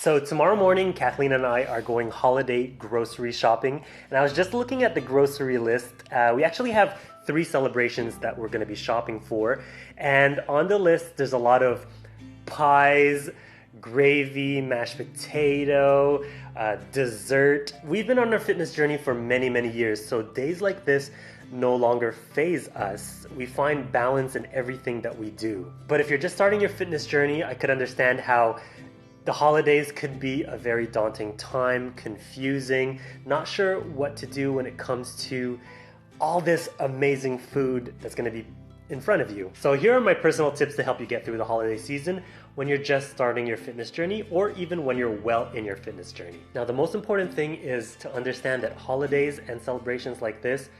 So tomorrow morning, Kathleen and I are going holiday grocery shopping, and I was just looking at the grocery list. We actually have three celebrations that we're going to be shopping for, and on the list there's a lot of pies, gravy, mashed potato, dessert. We've been on our fitness journey for many years, so days like this no longer faze us. We find balance in everything that we do. But if you're just starting your fitness journey, I could understand how the holidays could be a very daunting time, confusing, not sure what to do when it comes to all this amazing food that's going to be in front of you. So here are my personal tips to help you get through the holiday season when you're just starting your fitness journey, or even when you're well in your fitness journey. Now, the most important thing is to understand that holidays and celebrations like this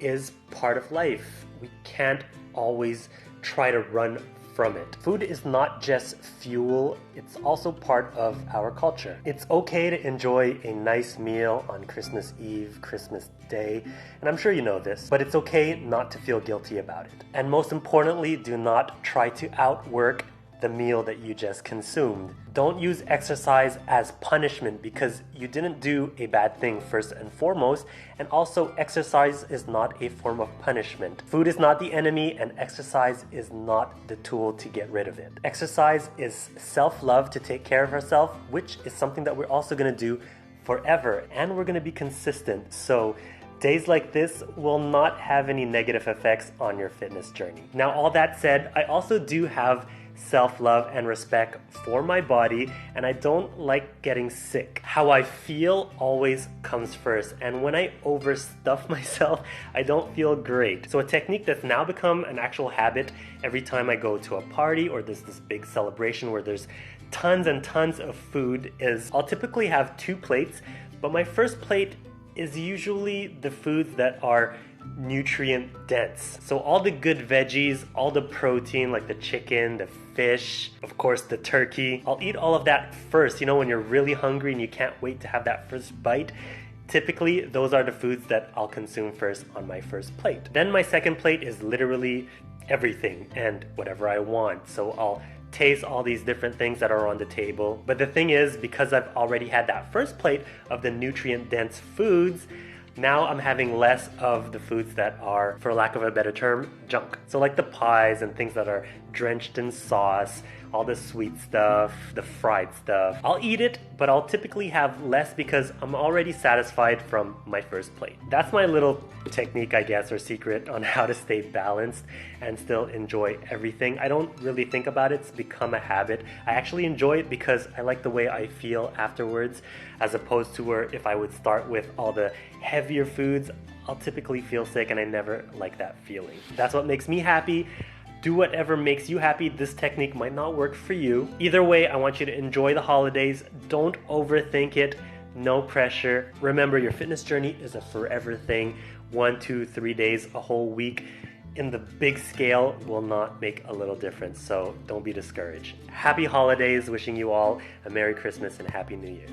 is part of life. We can't always try to run from it. Food is not just fuel, it's also part of our culture. It's okay to enjoy a nice meal on Christmas Eve, Christmas Day, and I'm sure you know this, but it's okay not to feel guilty about it. And most importantly, do not try to outwork the meal that you just consumed. Don't use exercise as punishment because you didn't do a bad thing first and foremost, and also exercise is not a form of punishment. Food is not the enemy, and exercise is not the tool to get rid of it. Exercise is self-love, to take care of ourselves, which is something that we're also going to do forever, and we're going to be consistent. So days like this will not have any negative effects on your fitness journey. Now, all that said, I also do have self-love and respect for my body, and I don't like getting sick. How I feel always comes first, and when I overstuff myself, I don't feel great. So a technique that's now become an actual habit every time I go to a party or there's this big celebration where there's tons and tons of food is I'll typically have 2 plates, but my first plate is usually the foods that are nutrient dense. So all the good veggies, all the protein like the chicken, the fish, of course the turkey. I'll eat all of that first, when you're really hungry and you can't wait to have that first bite. Typically, those are the foods that I'll consume first on my first plate. Then my second plate is literally everything and whatever I want. So I'll taste all these different things that are on the table. But the thing is, because I've already had that first plate of the nutrient-dense foods, now I'm having less of the foods that are, for lack of a better term, junk. So like the pies and things that are drenched in sauce, all the sweet stuff, the fried stuff. I'll eat it, but I'll typically have less because I'm already satisfied from my first plate. That's my little technique, I guess, or secret on how to stay balanced and still enjoy everything. I don't really think about it. It's become a habit. I actually enjoy it because I like the way I feel afterwards, as opposed to where if I would start with all the heavier foods, I'll typically feel sick, and I never like that feeling. That's what makes me happy. Do whatever makes you happy. This technique might not work for you. Either way, I want you to enjoy the holidays. Don't overthink it. No pressure. Remember, your fitness journey is a forever thing. 1, 2, 3 days, a whole week in the big scale will not make a little difference. So don't be discouraged. Happy holidays. Wishing you all a Merry Christmas and a Happy New Year.